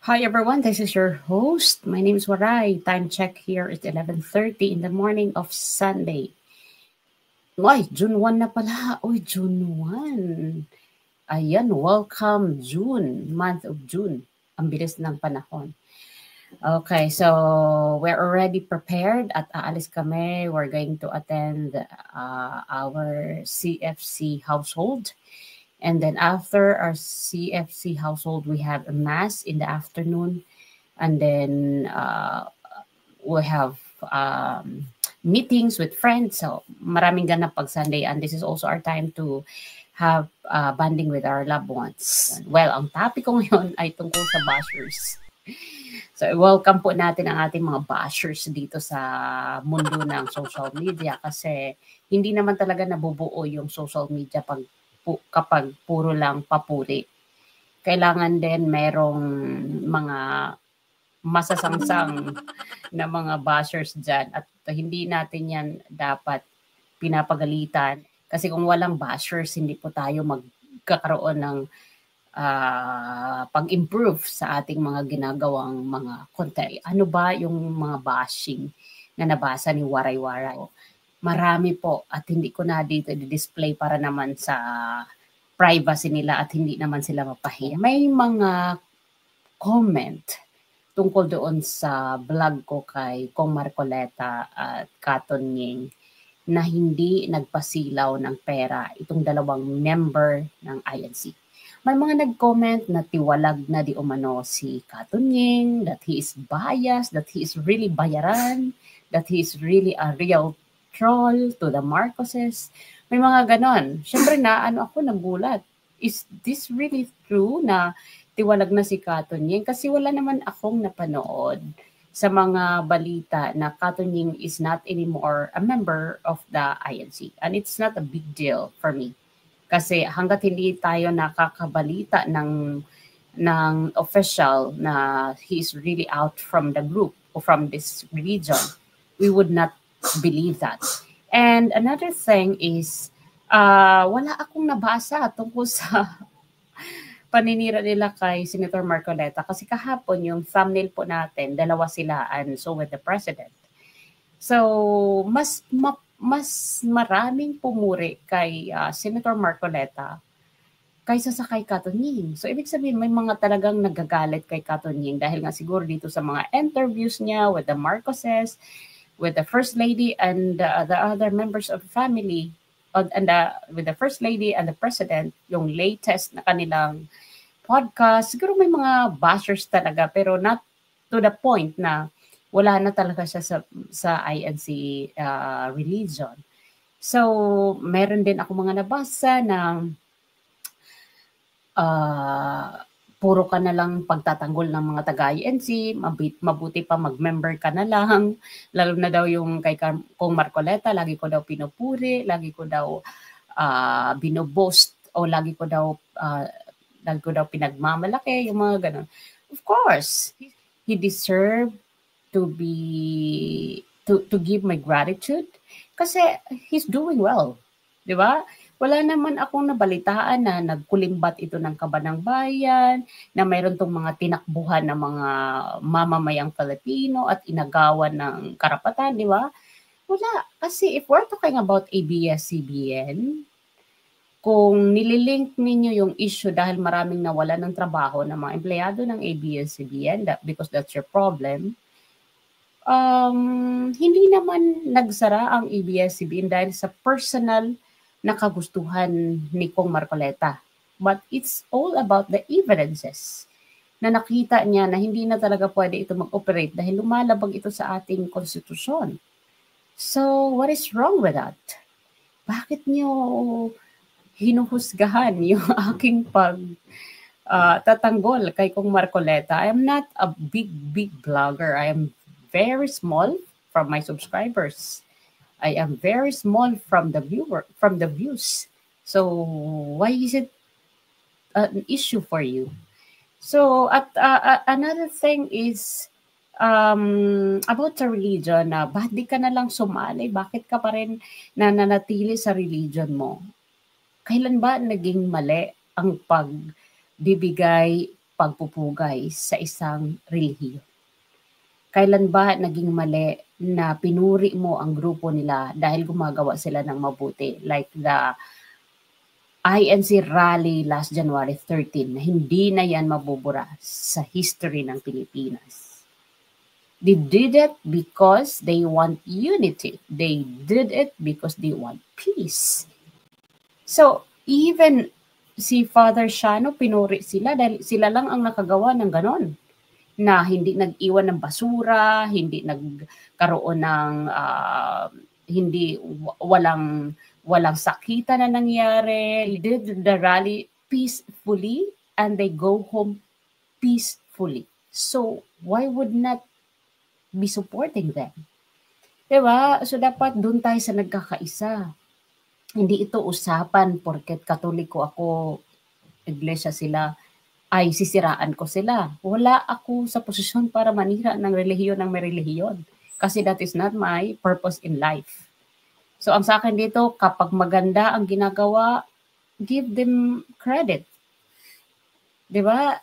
Hi everyone, this is your host. My name is Waray. Time check here is 11:30 in the morning of Sunday. Ay, June 1 na pala. Uy, June 1. Ayan, welcome June, month of June. Ang bilis ng panahon. Okay, so we're already prepared at aalis kami. We're going to attend our CFC household. And then after our CFC household, we have a mass in the afternoon. And then we have meetings with friends. So maraming ganap pag Sunday. And this is also our time to have bonding with our loved ones. Well, ang topic ko ngayon ay tungkol sa bashers. So, welcome po natin ang ating mga bashers dito sa mundo ng social media kasi hindi naman talaga nabubuo yung social media kapag puro lang papuri. Kailangan din merong mga masasangsang na mga bashers dyan at hindi natin yan dapat pinapagalitan kasi kung walang bashers, hindi po tayo magkakaroon ng pag-improve sa ating mga ginagawang mga content. Ano ba yung mga bashing na nabasa ni Waray-Waray? Marami po at hindi ko na dito i-display para naman sa privacy nila at hindi naman sila mapahiya. May mga comment tungkol doon sa vlog ko kay Kong Marcoleta at Katon Ying na hindi nagpasilaw ng pera itong dalawang member ng INC. May mga nag-comment na tiwalag na di umano si Katon Ying, that he is biased, that he is really bayaran, that he is really a real troll to the Marcoses. May mga ganon. Siyempre ako nagulat. Is this really true na tiwalag na si Katon Ying? Kasi wala naman akong napanood sa mga balita na Katon Ying is not anymore a member of the INC. And it's not a big deal for me. Kasi hanggat hindi tayo nakakabalita ng official na he's really out from the group or from this religion, we would not believe that. And another thing is, wala akong nabasa tungkol sa paninira nila kay Senator Marcoleta kasi kahapon yung thumbnail po natin, dalawa sila and so with the president. So, mas maraming pumuri kay Senator Marcoleta kaysa sa kay Katon Ying. So, ibig sabihin, may mga talagang nagagalit kay Katon Ying dahil nga siguro dito sa mga interviews niya with the Marcoses, with the First Lady and the other members of the family, with the First Lady and the President, yung latest na kanilang podcast, siguro may mga bashers talaga pero not to the point na wala na talaga siya sa INC religion. So, meron din ako mga nabasa na puro ka na lang pagtatanggol ng mga taga-INC, mabuti pa mag-member ka na lang, lalo na daw yung kay Kong Marcoleta, lagi ko daw pinupuri, lagi ko daw binoboast, o lagi ko daw pinagmamalaki, yung mga ganun. Of course, he deserved to give my gratitude kasi he's doing well. Di ba? Wala naman akong nabalitaan na nagkulimbat ito ng Kabanang Bayan, na mayroon tong mga tinakbuhan ng mga mamamayang Filipino at inagawan ng karapatan, di ba? Wala. Kasi if we're talking about ABS-CBN, kung nililink ninyo yung issue dahil maraming nawala ng trabaho ng mga empleyado ng ABS-CBN, because that's your problem, hindi naman nagsara ang ABS-CBN dahil sa personal na kagustuhan ni Kong Marcoleta. But it's all about the evidences na nakita niya na hindi na talaga pwede ito mag-operate dahil lumalabag ito sa ating konstitusyon. So, what is wrong with that? Bakit niyo hinuhusgahan yung aking tatanggol kay Kong Marcoleta? I am not a big blogger. I am very small from my subscribers. I am very small from the views. So why is it an issue for you? So another thing is about sa religion na bakit di ka na lang sumali? Bakit ka pa rin nananatili sa religion mo? Kailan ba naging mali ang pagbibigay pagpupugay sa isang relihiyon? Kailan ba naging mali na pinuri mo ang grupo nila dahil gumagawa sila ng mabuti? Like the INC rally last January 13, na hindi na yan mabubura sa history ng Pilipinas. They did it because they want unity. They did it because they want peace. So, even si Father Shano, pinuri sila dahil sila lang ang nakagawa ng ganon. Na hindi nag-iwan ng basura, hindi nagkaroon ng walang sakitan na nangyari. They did the rally peacefully and they go home peacefully. So, why would not be supporting them? Diba? So, dapat doon tayo sa nagkakaisa. Hindi ito usapan porket Katoliko ako, iglesia sila, ay sisiraan ko sila. Wala ako sa posisyon para manira ng relihiyon ng may relihiyon. Kasi that is not my purpose in life. So ang sa akin dito, kapag maganda ang ginagawa, give them credit. Diba?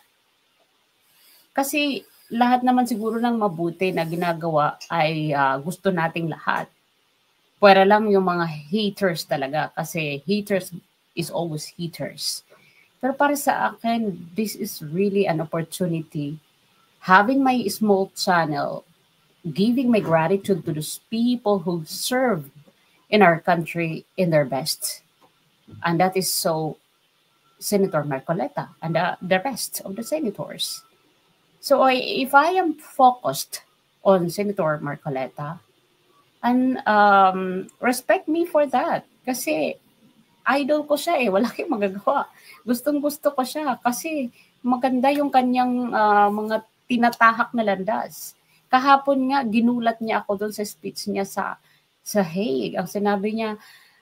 Kasi lahat naman siguro ng mabuti na ginagawa ay gusto nating lahat. Pwera lang yung mga haters talaga. Kasi haters is always haters. Pero para sa akin, this is really an opportunity. Having my small channel, giving my gratitude to those people who serve in our country in their best. And that is so Senator Marcoleta and the rest of the senators. So if I am focused on Senator Marcoleta, and respect me for that. Kasi idol ko siya wala kayong magagawa. Gustong-gusto ko siya kasi maganda yung kanyang mga tinatahak na landas. Kahapon nga, ginulat niya ako doon sa speech niya sa Hague. Ang sinabi niya,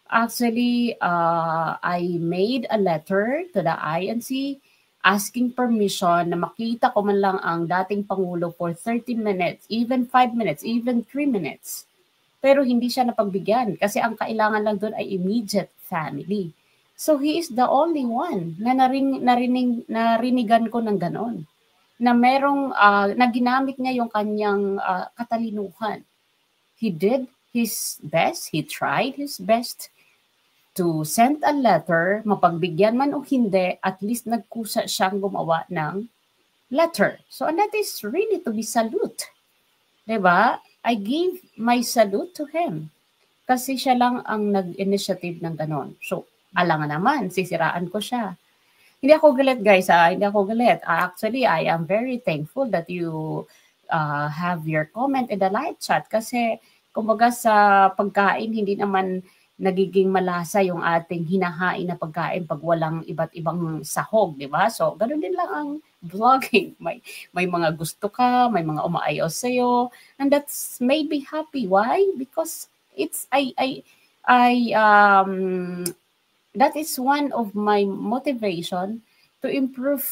actually, I made a letter to the INC asking permission na makita ko man lang ang dating Pangulo for 30 minutes, even 5 minutes, even 3 minutes. Pero hindi siya napagbigyan kasi ang kailangan lang doon ay immediate family. So he is the only one na narinigan ko ng ganon. Na merong, na ginamit niya yung kanyang katalinuhan. He did his best, he tried his best to send a letter, mapagbigyan man o hindi, at least nagkusa siyang gumawa ng letter. So and that is really to be salute. Diba? I gave my salute to him. Kasi siya lang ang nag-initiative ng ganon. So, alangan naman, sisiraan ko siya. Hindi ako galit, guys. Hindi ako galit. Actually, I am very thankful that you have your comment in the live chat. Kasi, kumbaga sa pagkain, hindi naman nagiging malasa yung ating hinahain na pagkain pag walang iba't ibang sahog, di ba? So, ganun din lang ang vlogging. May mga gusto ka, may mga umaayaw sa'yo, and that's made me happy. Why? Because it's that is one of my motivation to improve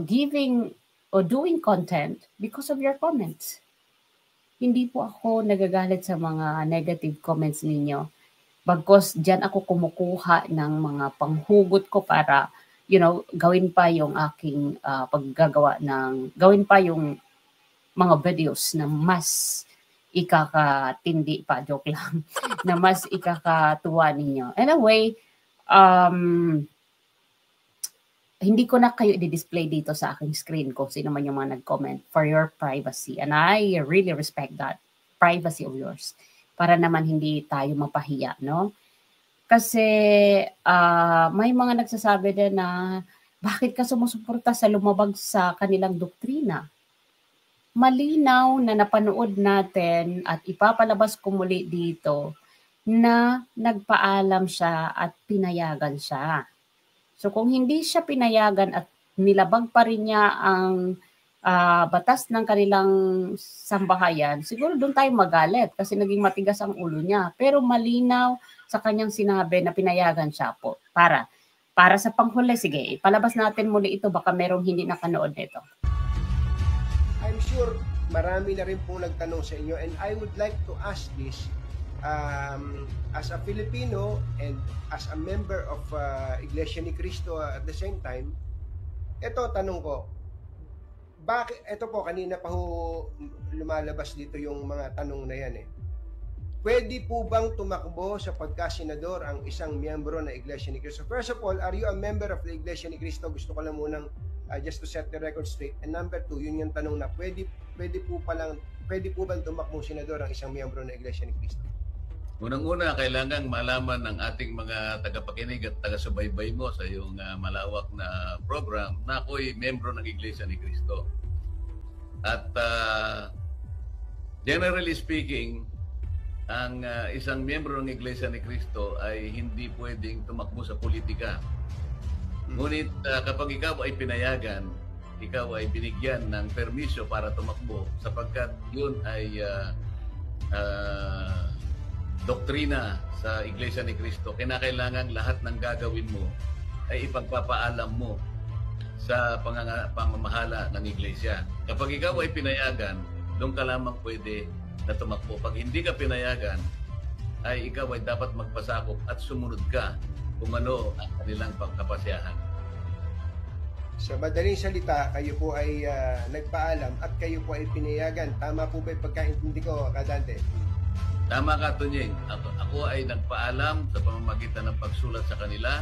giving or doing content because of your comments. Hindi po ako nagagalit sa mga negative comments ninyo. Bagkos diyan ako kumukuha ng mga panghugot ko para, gawin pa yung aking gawin pa yung mga videos na mas ikakatindi pa, joke lang, na mas ikakatuwa ninyo. Anyway, hindi ko na kayo i-display dito sa aking screen ko sino man yung mga nag-comment for your privacy. And I really respect that privacy of yours para naman hindi tayo mapahiya, no? Kasi may mga nagsasabi din na bakit ka sumusuporta sa lumabag sa kanilang doktrina? Malinaw na napanood natin at ipapalabas ko muli dito na nagpaalam siya at pinayagan siya. So kung hindi siya pinayagan at nilabag pa rin niya ang batas ng kanilang sambahayan, siguro doon tayo magalit kasi naging matigas ang ulo niya. Pero malinaw sa kanyang sinabi na pinayagan siya po. Para sa panghuli, sige, palabas natin muli ito, baka merong hindi nakanood nito. I'm sure marami na rin po nagtanong sa inyo, and I would like to ask this as a Filipino and as a member of Iglesia ni Cristo at the same time, Ito, tanong ko, bakit, ito po, kanina pa ho lumalabas dito yung mga tanong na yan eh. Pwede po bang tumakbo sa pagkasenador ang isang miyembro ng Iglesia ni Cristo? First of all, are you a member of the Iglesia ni Cristo? Gusto ko lang munang just to set the record straight. And number two, yun yung tanong na pwede po bang tumakbo senador ang isang miyembro ng Iglesia ni Cristo? Unang-una, kailangan malaman ng ating mga tagapakinig at taga-subaybay mo sa iyong malawak na program na ako'y membro ng Iglesia ni Cristo. At generally speaking, ang isang miyembro ng Iglesia ni Cristo ay hindi pwedeng tumakbo sa politika. Ngunit kapag ikaw ay pinayagan, ikaw ay binigyan ng permisyo para tumakbo sapagkat yun ay doktrina sa Iglesia ni Cristo, kinakailangan lahat ng gagawin mo ay ipagpapaalam mo sa pamamahala ng Iglesia. Kapag ikaw ay pinayagan, doon ka lamang pwede na tumakbo. Pag hindi ka pinayagan, ay ikaw ay dapat magpasakop at sumunod ka kung ano ang kanilang pagkapasyahan. Sa madaling salita, kayo po ay nagpaalam at kayo po ay pinayagan. Tama po ba yung pagkaintindi ko, Kadante? Tama ka, Tunying. Ako ay nagpaalam sa pamamagitan ng pagsulat sa kanila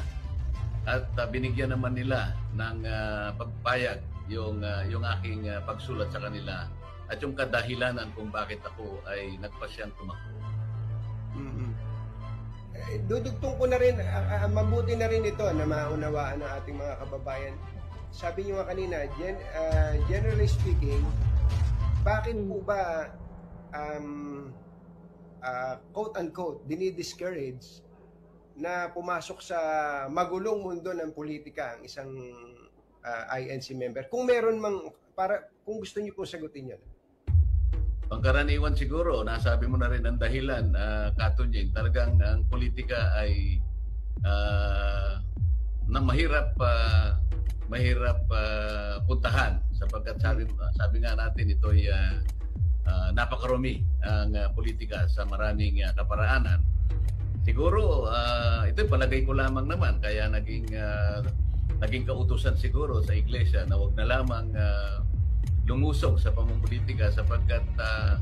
at binigyan naman nila ng pagpayag yung aking pagsulat sa kanila at yung kadahilanan kung bakit ako ay nagpasyang tumakbo. Dudugtong ko na rin, mabuti na rin ito na maunawaan ng ating mga kababayan. Sabi niyo nga kanina, generally speaking, bakit po ba quote-unquote, dinidiscourage na pumasok sa magulong mundo ng politika ang isang INC member? Kung meron mang, kung gusto niyo po sagutin yun. Pangkaraniwan siguro, nasabi mo na rin ang dahilan, Katunying, talagang ang politika ay na mahirap puntahan sapagkat sabi nga natin ito'y napakarumi ang politika sa maraming kaparaanan. Siguro ito'y palagay ko lamang naman kaya naging kautusan siguro sa iglesia na wag na lamang lumusong sa pamumulitika sapagkat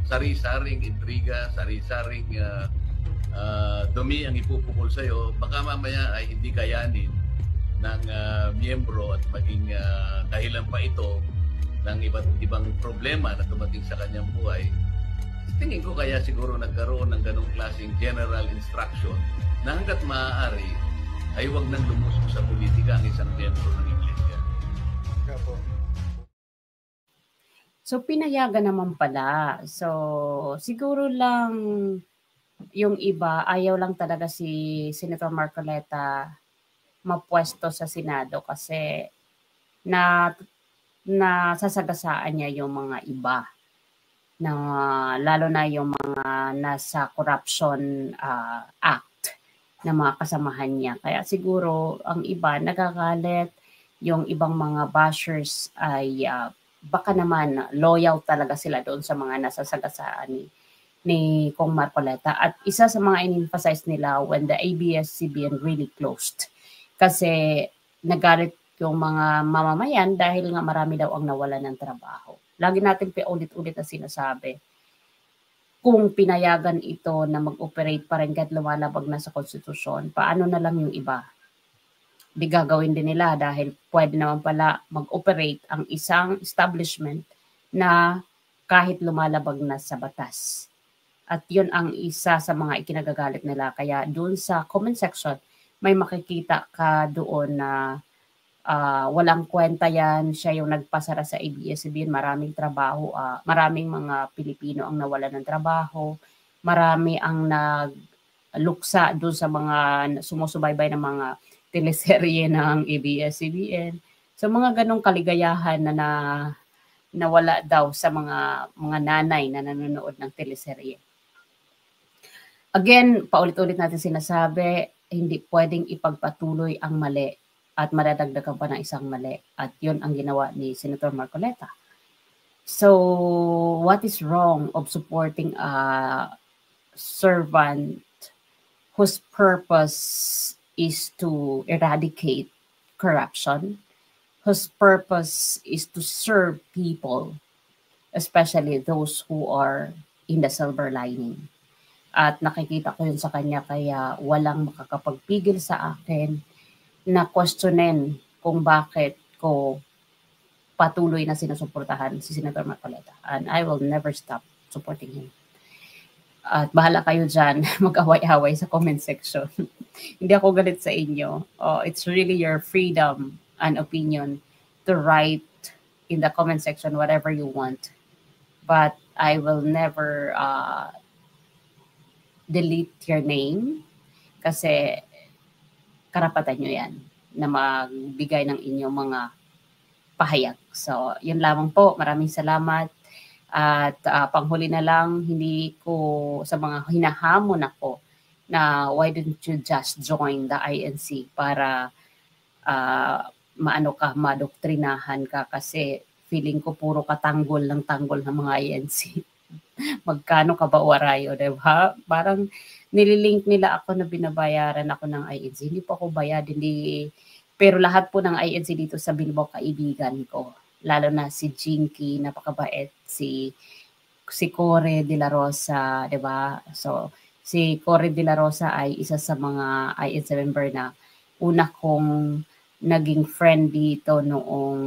sari-saring intriga, sari-saring dumi ang ipupukol sa iyo, baka mamaya ay hindi kayanin ng miyembro at maging dahilan pa ito ng iba't ibang problema na dumating sa kanyang buhay. Tingin ko kaya siguro nagkaroon ng ganong klaseng general instruction na hanggat maaari ay huwag nang lumusok sa politika ang isang miyembro ng iglesia. So pinayagan naman pala. So siguro lang yung iba, ayaw lang talaga si Senator Marcoleta mapwesto sa Senado kasi nasasagasaan niya yung mga iba na lalo na yung mga nasa corruption act na mga kasamahan niya. Kaya siguro ang iba nagagalit, yung ibang mga bashers ay baka naman loyal talaga sila doon sa mga nasasagasaan ni Kong Marcoleta. At isa sa mga in-emphasize nila when the ABS-CBN really closed. Kasi nagalit yung mga mamamayan dahil nga marami daw ang nawalan ng trabaho. Lagi natin paulit-ulit na sinasabi, kung pinayagan ito na mag-operate pa rin kahit lumalabag na sa konstitusyon, paano na lang yung iba? Di gagawin din nila dahil pwede naman pala mag-operate ang isang establishment na kahit lumalabag na sa batas. At yun ang isa sa mga ikinagagalit nila. Kaya doon sa comment section, may makikita ka doon na walang kwenta yan, siya yung nagpasara sa ABS-CBN, maraming trabaho, maraming mga Pilipino ang nawalan ng trabaho, marami ang nagluksa doon sa mga sumusubaybay ng mga teleserye ng ABS-CBN. So mga ganong kaligayahan na nawala daw sa mga nanay na nanonood ng teleserye. Again, paulit-ulit natin sinasabi, hindi pwedeng ipagpatuloy ang mali at madadagdagan pa ng isang mali. At yun ang ginawa ni Senator Marcoleta. So, what is wrong of supporting a servant whose purpose is to eradicate corruption? whose purpose is to serve people, especially those who are in the silver lining. At nakikita ko yun sa kanya, kaya walang makakapagpigil sa akin na questionin kung bakit ko patuloy na sinusuportahan si Senator Marcoleta. And I will never stop supporting him. At bahala kayo dyan, mag-away-away sa comment section. Hindi ako galit sa inyo. It's really your freedom and opinion to write in the comment section whatever you want. But I will never delete your name kasi karapatan nyo yan na magbigay ng inyong mga pahayag. So, yun lamang po. Maraming salamat. At panghuli na lang, hindi ko sa mga hinahamon ako na why don't you just join the INC para madoktrinahan ka kasi feeling ko puro katanggol ng tanggol ng mga INC. Magkano ka ba warayo, diba? Parang nililink nila ako na binabayaran ako ng INC. Hindi po ako bayad, pero lahat po ng INC dito sa Bilbao kaibigan ko. Lalo na si Jinky, napakabait, si Corey de la Rosa, 'di ba? So si Corey de la Rosa ay isa sa mga INC member na una kong naging friend dito noong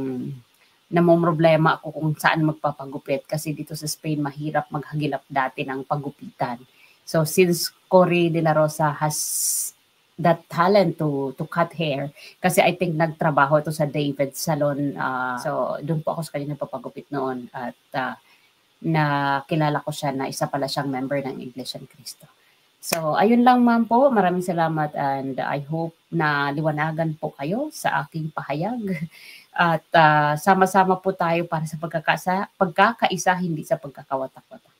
namomroblema ako kung saan magpapagupit kasi dito sa Spain mahirap maghagilap dati ng pagupitan. So since Corey de la Rosa has that talent to cut hair kasi I think nagtrabaho ito sa David Salon, so doon po ako sa kanya nagpapagupit noon at nakilala ko siya na isa pala siyang member ng Iglesia ni Cristo. So ayun lang ma'am po, maraming salamat and I hope na liwanagan po kayo sa aking pahayag at sama-sama po tayo para sa pagkakaisa hindi sa pagkakawatak-watak.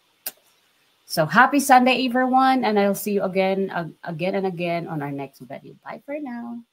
So happy Sunday everyone, and I'll see you again and again on our next video. Bye for now.